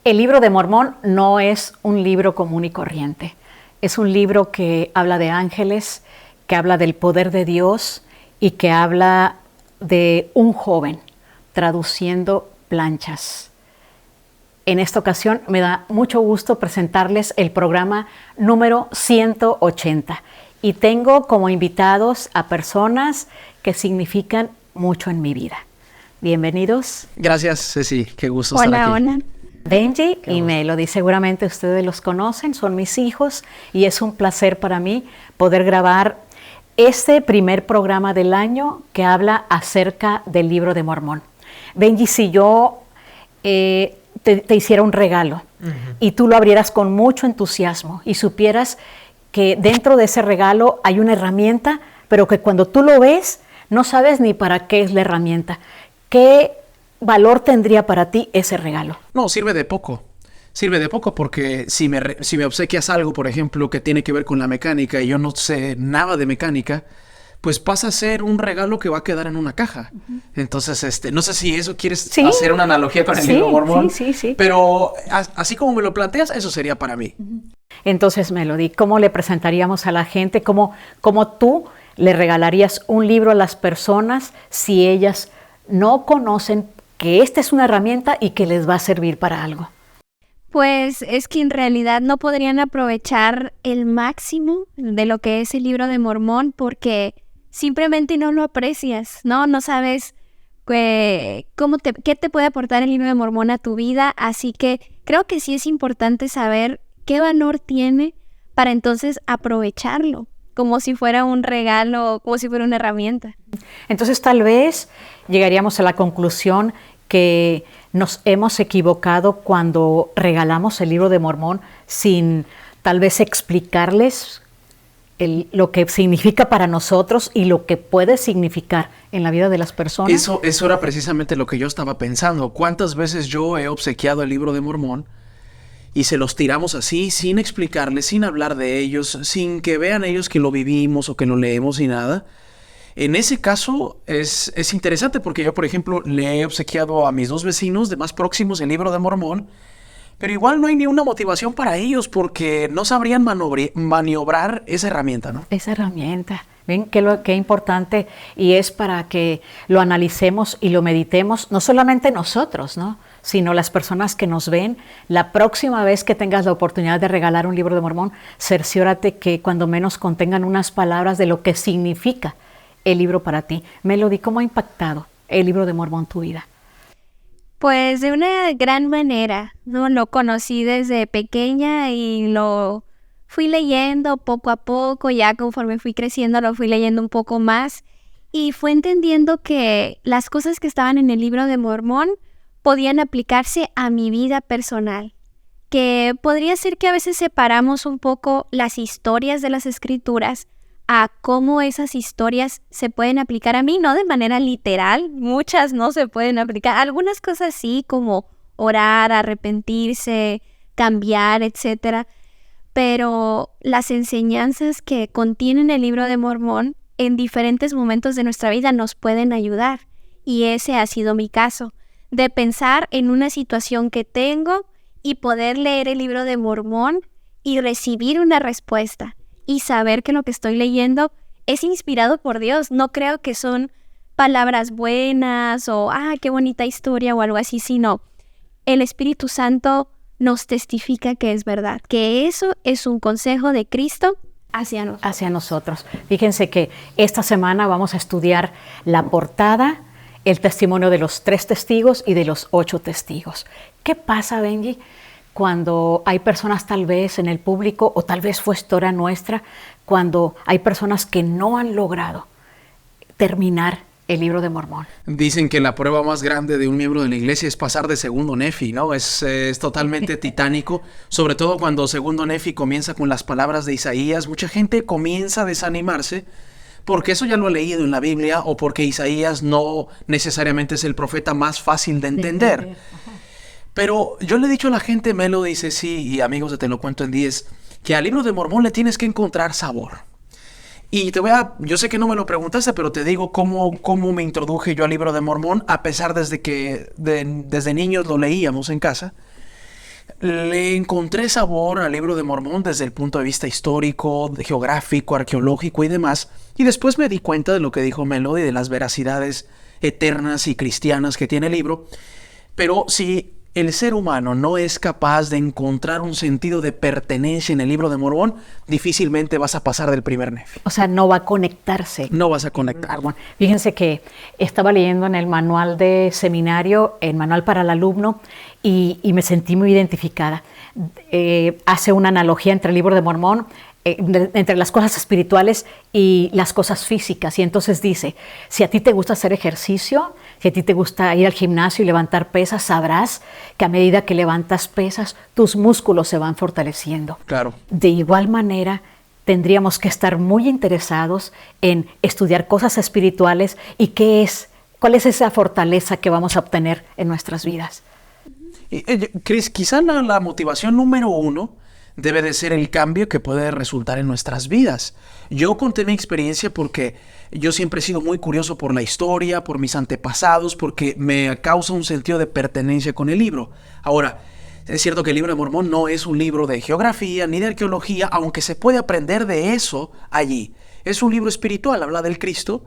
El libro de Mormón no es un libro común y corriente. Es un libro que habla de ángeles, que habla del poder de Dios y que habla de un joven traduciendo planchas. En esta ocasión me da mucho gusto presentarles el programa número 180 y tengo como invitados a personas que significan mucho en mi vida. Bienvenidos. Gracias, Ceci. Qué gusto estar aquí. Hola. Benji y Melody, seguramente ustedes los conocen, son mis hijos y es un placer para mí poder grabar este primer programa del año que habla acerca del libro de Mormón. Benji, si yo te hiciera un regalo y tú lo abrieras con mucho entusiasmo y supieras que dentro de ese regalo hay una herramienta, pero que cuando tú lo ves no sabes ni para qué es la herramienta. ¿Qué valor tendría para ti ese regalo? No, sirve de poco. Sirve de poco porque si me obsequias algo, por ejemplo, que tiene que ver con la mecánica y yo no sé nada de mecánica, pues pasa a ser un regalo que va a quedar en una caja. Entonces, no sé si eso quieres hacer una analogía con el libro Mormón. Sí. Pero así como me lo planteas, eso sería para mí. Entonces, Melody, ¿cómo le presentaríamos a la gente? ¿Cómo tú le regalarías un libro a las personas si ellas no conocen que esta es una herramienta y que les va a servir para algo? Pues es que en realidad no podrían aprovechar el máximo de lo que es el libro de Mormón porque simplemente no lo aprecias, ¿no? No sabes qué te puede aportar el libro de Mormón a tu vida, así que creo que sí es importante saber qué valor tiene para entonces aprovecharlo, como si fuera un regalo, como si fuera una herramienta. Entonces tal vez llegaríamos a la conclusión que nos hemos equivocado cuando regalamos el libro de Mormón sin tal vez explicarles lo que significa para nosotros y lo que puede significar en la vida de las personas. Eso era precisamente lo que yo estaba pensando. ¿Cuántas veces yo he obsequiado el libro de Mormón y se los tiramos así, sin explicarles, sin hablar de ellos, sin que vean ellos que lo vivimos o que lo leemos y nada? En ese caso es interesante porque yo, por ejemplo, le he obsequiado a mis dos vecinos de más próximos el libro de Mormón, pero igual no hay ni una motivación para ellos porque no sabrían maniobrar esa herramienta, ¿no? Esa herramienta. ¿Ven qué importante? Y es para que lo analicemos y lo meditemos, no solamente nosotros, ¿no?, sino las personas que nos ven. La próxima vez que tengas la oportunidad de regalar un libro de Mormón, cerciórate que cuando menos contengan unas palabras de lo que significa el libro para ti. Melody, ¿cómo ha impactado el libro de Mormón tu vida? Pues de una gran manera, ¿no? Lo conocí desde pequeña y lo fui leyendo poco a poco, ya conforme fui creciendo lo fui leyendo un poco más y fue entendiendo que las cosas que estaban en el libro de Mormón podían aplicarse a mi vida personal, que podría ser que a veces separamos un poco las historias de las escrituras a cómo esas historias se pueden aplicar a mí, no de manera literal, muchas no se pueden aplicar, algunas cosas sí, como orar, arrepentirse, cambiar, etcétera, pero las enseñanzas que contienen el libro de Mormón en diferentes momentos de nuestra vida nos pueden ayudar, y ese ha sido mi caso, de pensar en una situación que tengo y poder leer el libro de Mormón y recibir una respuesta. Y saber que lo que estoy leyendo es inspirado por Dios. No creo que son palabras buenas o qué bonita historia o algo así, sino el Espíritu Santo nos testifica que es verdad, que eso es un consejo de Cristo hacia nosotros. Fíjense que esta semana vamos a estudiar la portada, el testimonio de los 3 testigos y de los 8 testigos. ¿Qué pasa, Benji, cuando hay personas tal vez en el público, o tal vez fue historia nuestra, cuando hay personas que no han logrado terminar el libro de Mormón? Dicen que la prueba más grande de un miembro de la iglesia es pasar de segundo Nefi, ¿no? Es totalmente titánico, sobre todo cuando segundo Nefi comienza con las palabras de Isaías. Mucha gente comienza a desanimarse porque eso ya lo ha leído en la Biblia o porque Isaías no necesariamente es el profeta más fácil de entender. Pero yo le he dicho a la gente, Melody, dice sí, y amigos de Te Lo Cuento en 10, que al libro de Mormón le tienes que encontrar sabor. Y yo sé que no me lo preguntaste, pero te digo cómo me introduje yo al libro de Mormón, a pesar desde niños lo leíamos en casa. Le encontré sabor al libro de Mormón desde el punto de vista histórico, geográfico, arqueológico y demás. Y después me di cuenta de lo que dijo Melody, de las veracidades eternas y cristianas que tiene el libro. Pero si el ser humano no es capaz de encontrar un sentido de pertenencia en el libro de Mormón, difícilmente vas a pasar del primer Nefi. O sea, no va a conectarse. No vas a conectar. Fíjense que estaba leyendo en el manual de seminario, el manual para el alumno, y me sentí muy identificada. Hace una analogía entre el libro de Mormón, entre las cosas espirituales y las cosas físicas. Y entonces dice, si a ti te gusta hacer ejercicio, si a ti te gusta ir al gimnasio y levantar pesas, sabrás que a medida que levantas pesas, tus músculos se van fortaleciendo. Claro. De igual manera, tendríamos que estar muy interesados en estudiar cosas espirituales y cuál es esa fortaleza que vamos a obtener en nuestras vidas. Cris, quizá la motivación número 1 debe de ser el cambio que puede resultar en nuestras vidas. Yo conté mi experiencia porque yo siempre he sido muy curioso por la historia, por mis antepasados, porque me causa un sentido de pertenencia con el libro. Ahora, es cierto que el libro de Mormón no es un libro de geografía ni de arqueología, aunque se puede aprender de eso allí. Es un libro espiritual, habla del Cristo,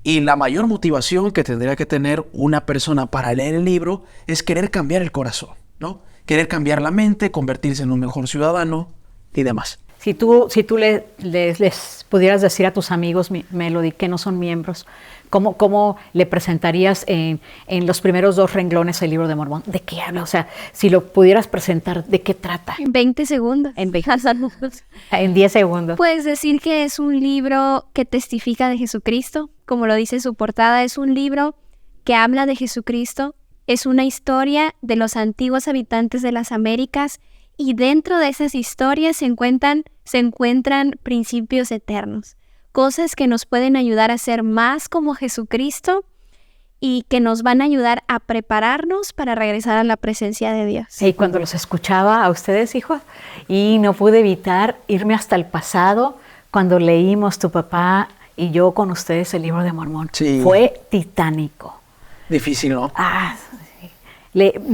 y la mayor motivación que tendría que tener una persona para leer el libro es querer cambiar el corazón, ¿no? Querer cambiar la mente, convertirse en un mejor ciudadano y demás. Si tú les pudieras decir a tus amigos, Melody, que no son miembros, ¿cómo le presentarías en los primeros 2 renglones el libro de Mormón? ¿De qué habla? O sea, si lo pudieras presentar, ¿de qué trata? En 20 segundos. En 10 segundos. Puedes decir que es un libro que testifica de Jesucristo. Como lo dice su portada, es un libro que habla de Jesucristo. Es una historia de los antiguos habitantes de las Américas y dentro de esas historias se encuentran principios eternos, cosas que nos pueden ayudar a ser más como Jesucristo y que nos van a ayudar a prepararnos para regresar a la presencia de Dios. Sí, cuando los escuchaba a ustedes, hijos, y no pude evitar irme hasta el pasado cuando leímos tu papá y yo con ustedes el libro de Mormón. Sí. Fue titánico. Difícil, ¿no?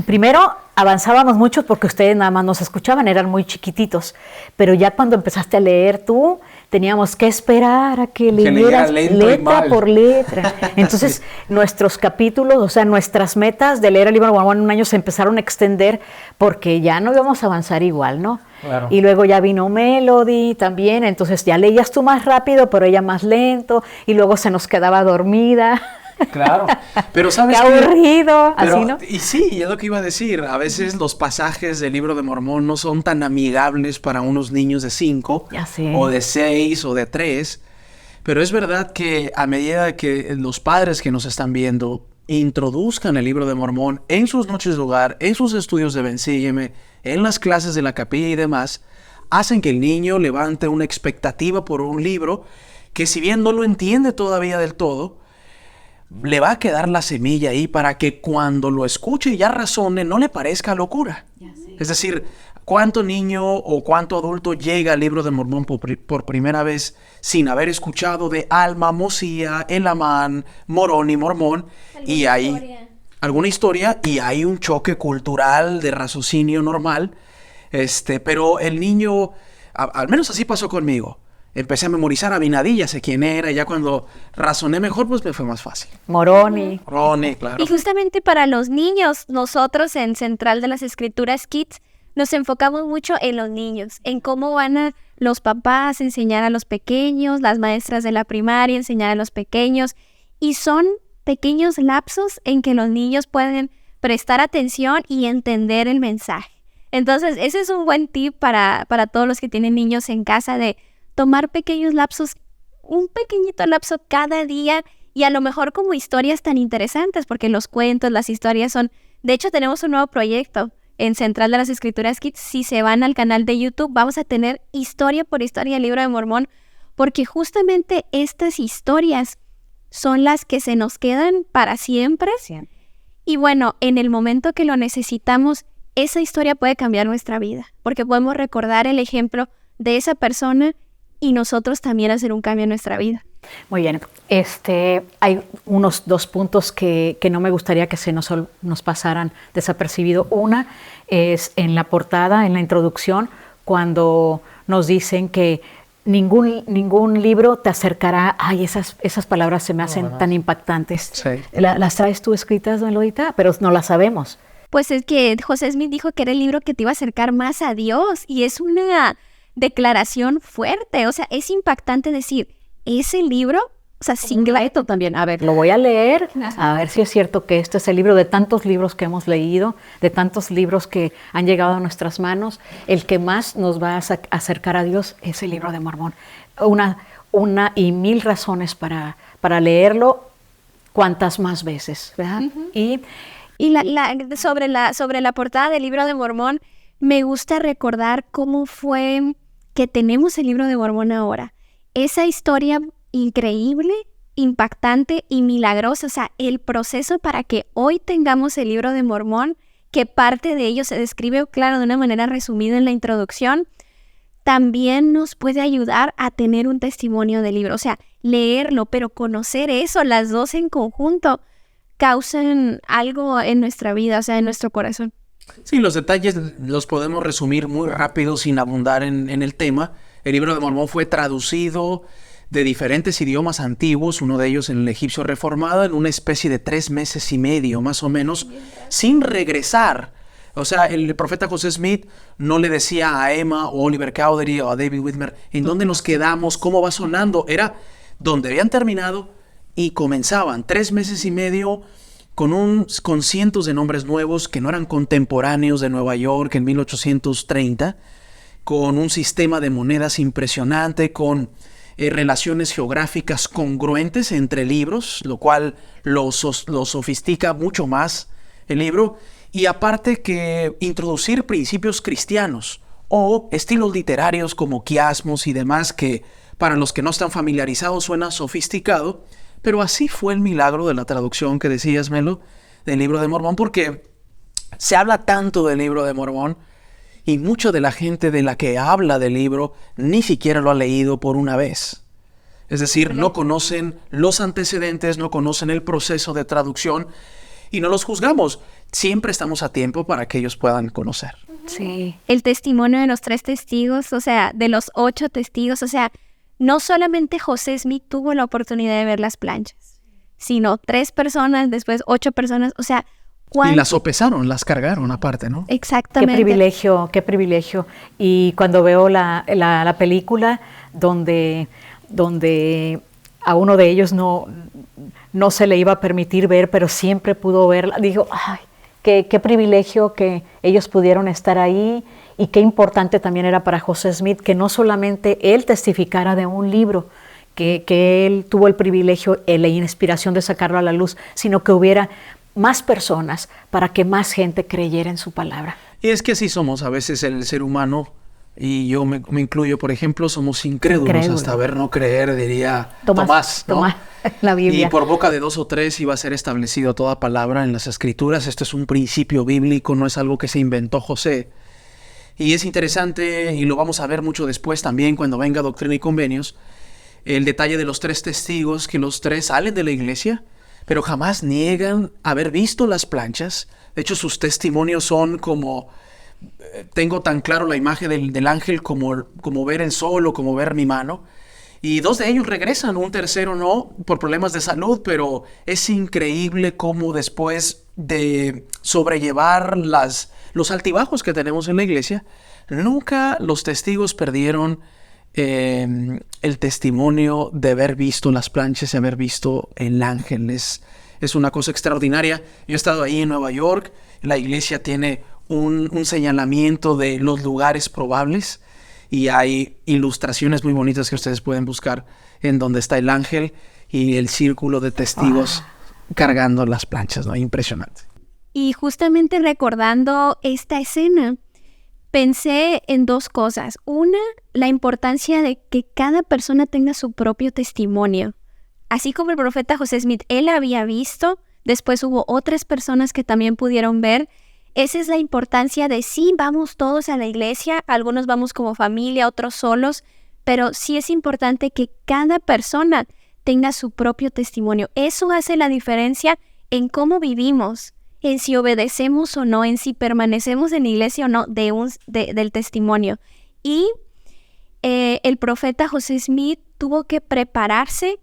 Primero avanzábamos mucho porque ustedes nada más nos escuchaban, eran muy chiquititos, pero ya cuando empezaste a leer tú, teníamos que esperar a que leyeras letra por letra. Entonces, nuestros capítulos, o sea, nuestras metas de leer el libro de Mormón en un año se empezaron a extender porque ya no íbamos a avanzar igual, ¿no? Claro. Y luego ya vino Melody también, entonces ya leías tú más rápido, pero ella más lento, y luego se nos quedaba dormida. Claro, pero ¿sabes qué aburrido, así, ¿no? Y sí, es lo que iba a decir. A veces los pasajes del libro de Mormón no son tan amigables para unos niños de 5 o de 6 o de 3. Pero es verdad que a medida que los padres que nos están viendo introduzcan el libro de Mormón en sus noches de hogar, en sus estudios de Bensígueme, en las clases de la capilla y demás, hacen que el niño levante una expectativa por un libro que, si bien no lo entiende todavía del todo, le va a quedar la semilla ahí para que cuando lo escuche y ya razone no le parezca locura. Es decir, ¿cuánto niño o cuánto adulto llega al libro de Mormón por primera vez sin haber escuchado de Alma, Mosía, Elamán, Morón y Mormón? Y hay alguna historia y hay un choque cultural de raciocinio normal. Pero el niño, al menos así pasó conmigo. Empecé a memorizar a Binadí, ya sé quién era, y ya cuando razoné mejor, pues me fue más fácil. Moroni, claro. Y justamente para los niños, nosotros en Central de las Escrituras Kids, nos enfocamos mucho en los niños, en cómo van a los papás enseñar a los pequeños, las maestras de la primaria enseñar a los pequeños, y son pequeños lapsos en que los niños pueden prestar atención y entender el mensaje. Entonces, ese es un buen tip para todos los que tienen niños en casa, de tomar pequeños lapsos, un pequeñito lapso cada día, y a lo mejor como historias tan interesantes, porque los cuentos, las historias son... De hecho, tenemos un nuevo proyecto en Central de las Escrituras Kids. Si se van al canal de YouTube, vamos a tener historia por historia del libro de Mormón, porque justamente estas historias son las que se nos quedan para siempre. Sí. Y bueno, en el momento que lo necesitamos, esa historia puede cambiar nuestra vida, porque podemos recordar el ejemplo de esa persona y nosotros también hacer un cambio en nuestra vida. Muy bien. Hay unos 2 puntos que no me gustaría que se nos pasaran desapercibido. Una es en la portada, en la introducción, cuando nos dicen que ningún libro te acercará. Ay, esas palabras se me hacen tan impactantes. Sí. ¿Las traes tú escritas, don Lolita? Pero no las sabemos. Pues es que José Smith dijo que era el libro que te iba a acercar más a Dios y es una declaración fuerte. O sea, es impactante decir, ese libro, o sea, sin Reto también. A ver, lo voy a leer, a ver si es cierto que este es el libro de tantos libros que hemos leído, de tantos libros que han llegado a nuestras manos. El que más nos va a acercar a Dios es el Libro de Mormón. Una y mil razones para leerlo, cuantas más veces, ¿verdad? Y sobre la portada del Libro de Mormón, me gusta recordar cómo fue que tenemos el Libro de Mormón ahora. Esa historia increíble, impactante y milagrosa, o sea, el proceso para que hoy tengamos el Libro de Mormón, que parte de ello se describe, claro, de una manera resumida en la introducción, también nos puede ayudar a tener un testimonio del libro, o sea, leerlo, pero conocer eso, las dos en conjunto, causan algo en nuestra vida, o sea, en nuestro corazón. Sí, los detalles los podemos resumir muy rápido sin abundar en el tema. El Libro de Mormón fue traducido de diferentes idiomas antiguos, uno de ellos en el egipcio reformado, en una especie de 3 meses y medio, más o menos, sin regresar. O sea, el profeta José Smith no le decía a Emma o Oliver Cowdery o a David Whitmer, ¿en dónde nos quedamos? ¿Cómo va sonando? Era donde habían terminado y comenzaban 3 meses y medio con cientos de nombres nuevos que no eran contemporáneos de Nueva York en 1830, con un sistema de monedas impresionante, con relaciones geográficas congruentes entre libros, lo cual lo sofistica mucho más el libro, y aparte que introducir principios cristianos o estilos literarios como quiasmos y demás que para los que no están familiarizados suena sofisticado, pero así fue el milagro de la traducción que decías, Melo, del Libro de Mormón, porque se habla tanto del Libro de Mormón y mucho de la gente de la que habla del libro ni siquiera lo ha leído por una vez. Es decir, no conocen los antecedentes, no conocen el proceso de traducción y no los juzgamos. Siempre estamos a tiempo para que ellos puedan conocer. Sí. El testimonio de los 3 testigos, o sea, de los 8 testigos, o sea, no solamente José Smith tuvo la oportunidad de ver las planchas, sino 3 personas, después 8 personas, o sea, y las sopesaron, las cargaron aparte, ¿no? Exactamente. Qué privilegio. Y cuando veo la película donde a uno de ellos no se le iba a permitir ver, pero siempre pudo verla, digo, ay, qué privilegio que ellos pudieron estar ahí y qué importante también era para José Smith que no solamente él testificara de un libro, que él tuvo el privilegio, la inspiración de sacarlo a la luz, sino que hubiera más personas para que más gente creyera en su palabra. Y es que así somos a veces el ser humano, y yo me incluyo, por ejemplo, somos incrédulos hasta ver no creer, diría Tomás, ¿no? Tomás, la Biblia. Y por boca de 2 o 3 iba a ser establecido toda palabra en las Escrituras. Esto es un principio bíblico, no es algo que se inventó José. Y es interesante, y lo vamos a ver mucho después también cuando venga Doctrina y Convenios, el detalle de los 3 testigos, que los 3 salen de la iglesia, pero jamás niegan haber visto las planchas. De hecho, sus testimonios son como, tengo tan claro la imagen del ángel como ver el sol o como ver mi mano. Y 2 de ellos regresan, un tercero no, por problemas de salud, pero es increíble cómo después de sobrellevar los altibajos que tenemos en la iglesia, nunca los testigos perdieron el testimonio de haber visto las planchas y haber visto el ángel. Es una cosa extraordinaria. Yo he estado ahí en Nueva York, la iglesia tiene un señalamiento de los lugares probables y hay ilustraciones muy bonitas que ustedes pueden buscar en donde está el ángel y el círculo de testigos cargando las planchas, ¿no? Impresionante. Y justamente recordando esta escena, pensé en 2 cosas. Una, la importancia de que cada persona tenga su propio testimonio. Así como el profeta José Smith, él había visto, después hubo otras personas que también pudieron ver. Esa es la importancia de sí, vamos todos a la iglesia, algunos vamos como familia, otros solos, pero sí es importante que cada persona tenga su propio testimonio. Eso hace la diferencia en cómo vivimos, en si obedecemos o no, en si permanecemos en la iglesia o no, del testimonio. Y el profeta José Smith tuvo que prepararse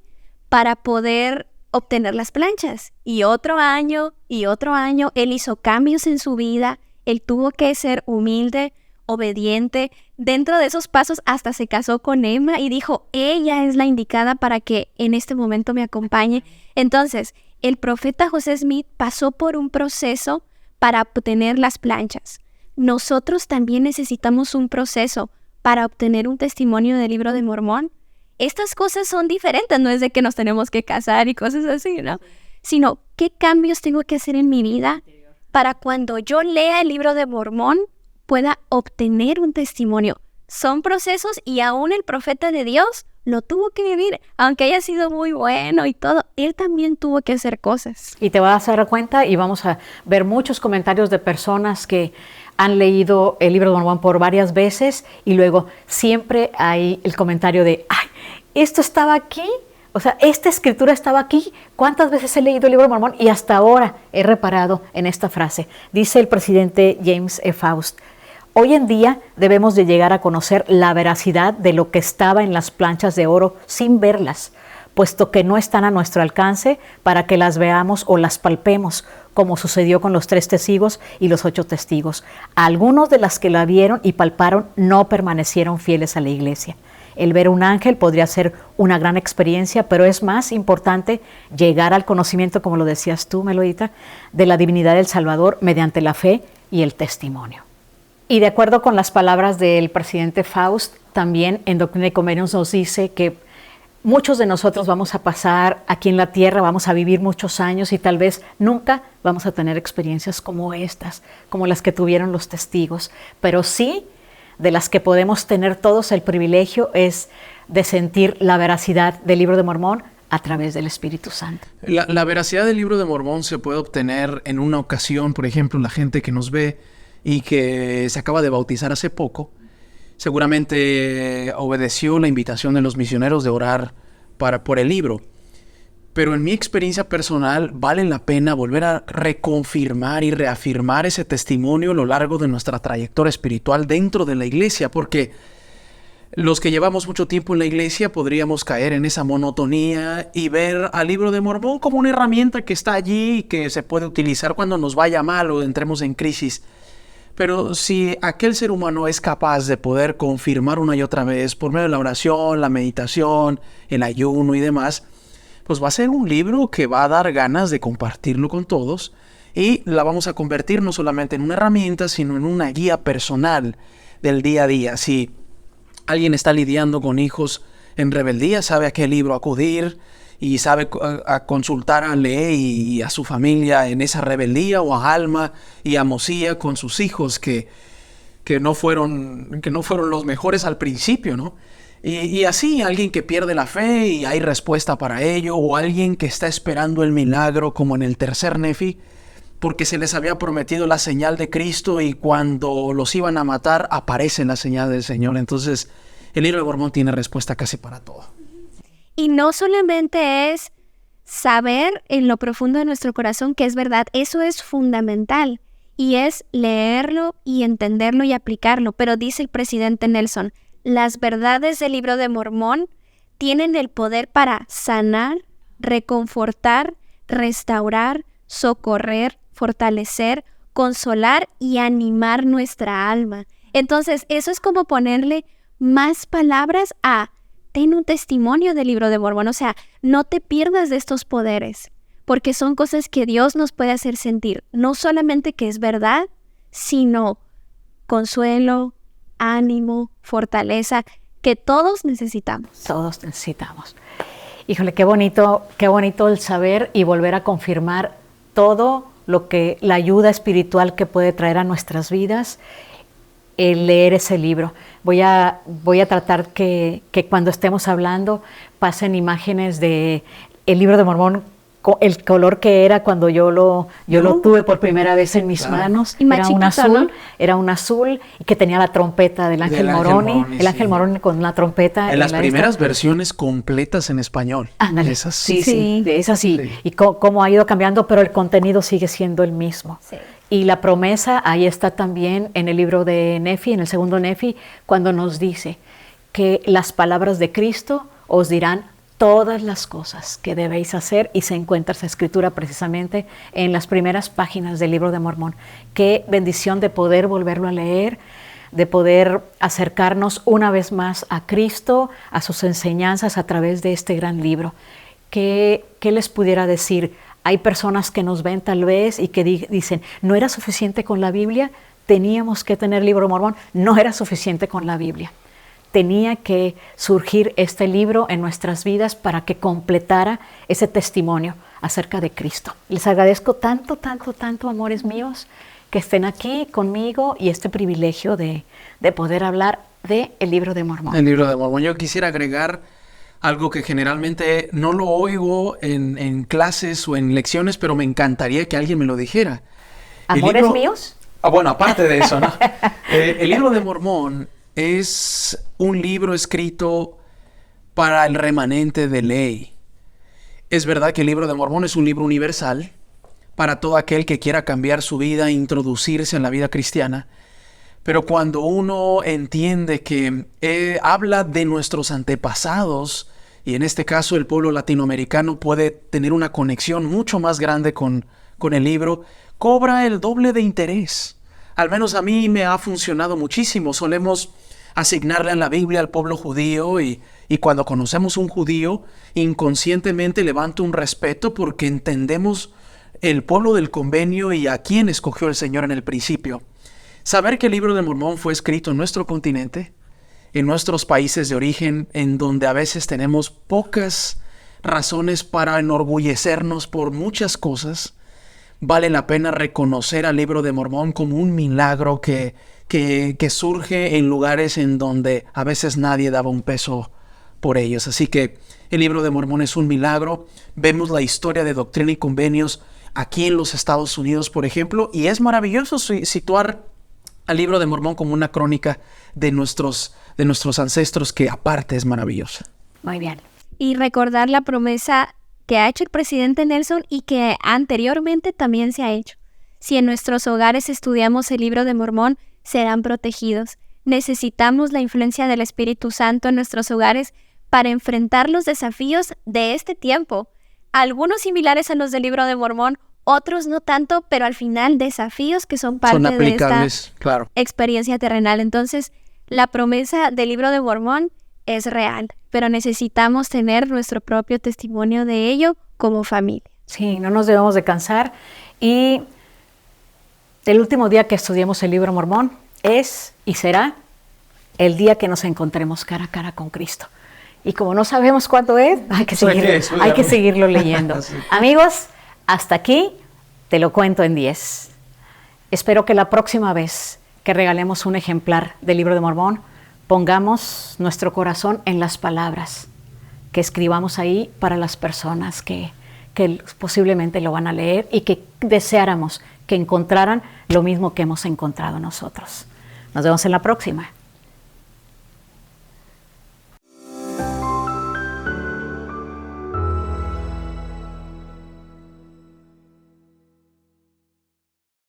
para poder obtener las planchas. Y otro año, él hizo cambios en su vida, él tuvo que ser humilde, obediente. Dentro de esos pasos hasta se casó con Emma y dijo, ella es la indicada para que en este momento me acompañe. Entonces, el profeta José Smith pasó por un proceso para obtener las planchas. Nosotros también necesitamos un proceso para obtener un testimonio del Libro de Mormón. Estas cosas son diferentes, no es de que nos tenemos que casar y cosas así, ¿no? Sino, ¿qué cambios tengo que hacer en mi vida para cuando yo lea el Libro de Mormón pueda obtener un testimonio? Son procesos y aún el profeta de Dios lo tuvo que vivir. Aunque haya sido muy bueno y todo, él también tuvo que hacer cosas. Y te vas a dar cuenta y vamos a ver muchos comentarios de personas que han leído el Libro de Mormón por varias veces y luego siempre hay el comentario de, ¡ay, esto estaba aquí! O sea, esta escritura estaba aquí. ¿Cuántas veces he leído el Libro de Mormón? Y hasta ahora he reparado en esta frase. Dice el presidente James E. Faust, hoy en día debemos de llegar a conocer la veracidad de lo que estaba en las planchas de oro sin verlas, puesto que no están a nuestro alcance para que las veamos o las palpemos, como sucedió con los 3 testigos y los 8 testigos. Algunos de las que la vieron y palparon no permanecieron fieles a la iglesia. El ver un ángel podría ser una gran experiencia, pero es más importante llegar al conocimiento, como lo decías tú, Melodita, de la divinidad del Salvador mediante la fe y el testimonio. Y de acuerdo con las palabras del presidente Faust, también en Doctrina y Convenios nos dice que muchos de nosotros vamos a pasar aquí en la tierra, vamos a vivir muchos años y tal vez nunca vamos a tener experiencias como estas, como las que tuvieron los testigos, pero sí de las que podemos tener todos el privilegio es de sentir la veracidad del Libro de Mormón a través del Espíritu Santo. La veracidad del Libro de Mormón se puede obtener en una ocasión, por ejemplo, la gente que nos ve y que se acaba de bautizar hace poco, seguramente obedeció la invitación de los misioneros de orar por el libro. Pero en mi experiencia personal vale la pena volver a reconfirmar y reafirmar ese testimonio a lo largo de nuestra trayectoria espiritual dentro de la iglesia, porque los que llevamos mucho tiempo en la iglesia podríamos caer en esa monotonía y ver al Libro de Mormón como una herramienta que está allí y que se puede utilizar cuando nos vaya mal o entremos en crisis. Pero si aquel ser humano es capaz de poder confirmar una y otra vez por medio de la oración, la meditación, el ayuno y demás, pues va a ser un libro que va a dar ganas de compartirlo con todos y la vamos a convertir no solamente en una herramienta, sino en una guía personal del día a día. Si alguien está lidiando con hijos en rebeldía, sabe a qué libro acudir y sabe a consultar a Lee y a su familia en esa rebeldía, o a Alma y a Mosía con sus hijos que no fueron los mejores al principio, ¿no? Y así alguien que pierde la fe y hay respuesta para ello, o alguien que está esperando el milagro como en el tercer Nefi, porque se les había prometido la señal de Cristo y cuando los iban a matar aparece la señal del Señor. Entonces el Libro de Mormón tiene respuesta casi para todo. Y no solamente es saber en lo profundo de nuestro corazón que es verdad, eso es fundamental, y es leerlo y entenderlo y aplicarlo. Pero dice el presidente Nelson, las verdades del Libro de Mormón tienen el poder para sanar, reconfortar, restaurar, socorrer, fortalecer, consolar y animar nuestra alma. Entonces, eso es como ponerle más palabras a ten un testimonio del Libro de Mormón. O sea, no te pierdas de estos poderes, porque son cosas que Dios nos puede hacer sentir. No solamente que es verdad, sino consuelo, ánimo, fortaleza, que todos necesitamos. Todos necesitamos. Híjole, qué bonito el saber y volver a confirmar todo lo que la ayuda espiritual que puede traer a nuestras vidas, el leer ese libro. Voy a tratar que cuando estemos hablando pasen imágenes de el Libro de Mormón el color que era cuando yo lo tuve por primera vez en mis manos. Y más Era un azul y que tenía la trompeta del Ángel Moroni. El Ángel Moroni con la trompeta. En las primeras versiones completas en español. Esas sí. Y cómo ha ido cambiando, pero el contenido sigue siendo el mismo. Sí. Y la promesa ahí está también en el libro de Nefi, en el segundo Nefi, cuando nos dice que las palabras de Cristo os dirán todas las cosas que debéis hacer, y se encuentra esa escritura precisamente en las primeras páginas del libro de Mormón. Qué bendición de poder volverlo a leer, de poder acercarnos una vez más a Cristo, a sus enseñanzas a través de este gran libro. ¿Qué les pudiera decir? Hay personas que nos ven tal vez y que dicen, ¿no era suficiente con la Biblia? Teníamos que tener el libro de Mormón. No era suficiente con la Biblia. Tenía que surgir este libro en nuestras vidas para que completara ese testimonio acerca de Cristo. Les agradezco tanto, amores míos, que estén aquí conmigo y este privilegio de poder hablar del libro de Mormón. El libro de Mormón. Yo quisiera agregar algo que generalmente no lo oigo en clases o en lecciones, pero me encantaría que alguien me lo dijera. ¿Amores míos? Bueno, aparte de eso, ¿no? El libro de Mormón es un libro escrito para el remanente de ley. Es verdad que el libro de Mormón es un libro universal para todo aquel que quiera cambiar su vida e introducirse en la vida cristiana. Pero cuando uno entiende que habla de nuestros antepasados, y en este caso el pueblo latinoamericano puede tener una conexión mucho más grande con el libro, cobra el doble de interés. Al menos a mí me ha funcionado muchísimo. Solemos asignarle a la Biblia al pueblo judío y cuando conocemos un judío, inconscientemente levanta un respeto porque entendemos el pueblo del convenio y a quién escogió el Señor en el principio. Saber que el libro de Mormón fue escrito en nuestro continente, en nuestros países de origen, en donde a veces tenemos pocas razones para enorgullecernos por muchas cosas, vale la pena reconocer al libro de Mormón como un milagro que surge en lugares en donde a veces nadie daba un peso por ellos. Así que el libro de Mormón es un milagro. Vemos la historia de Doctrina y Convenios aquí en los Estados Unidos, por ejemplo, y es maravilloso situar al libro de Mormón como una crónica de nuestros ancestros, que aparte es maravillosa. Muy bien. Y recordar la promesa que ha hecho el presidente Nelson y que anteriormente también se ha hecho. Si en nuestros hogares estudiamos el libro de Mormón, serán protegidos. Necesitamos la influencia del Espíritu Santo en nuestros hogares para enfrentar los desafíos de este tiempo. Algunos similares a los del libro de Mormón, otros no tanto, pero al final desafíos que son parte de esta experiencia terrenal. Entonces, la promesa del libro de Mormón es real, pero necesitamos tener nuestro propio testimonio de ello como familia. Sí, no nos debemos de cansar. Y el último día que estudiemos el libro de Mormón es y será el día que nos encontremos cara a cara con Cristo. Y como no sabemos cuándo es, hay que seguirlo leyendo. Sí. Amigos, hasta aquí te lo cuento en 10. Espero que la próxima vez que regalemos un ejemplar del libro de Mormón, pongamos nuestro corazón en las palabras que escribamos ahí para las personas que posiblemente lo van a leer y que deseáramos que encontraran lo mismo que hemos encontrado nosotros. Nos vemos en la próxima.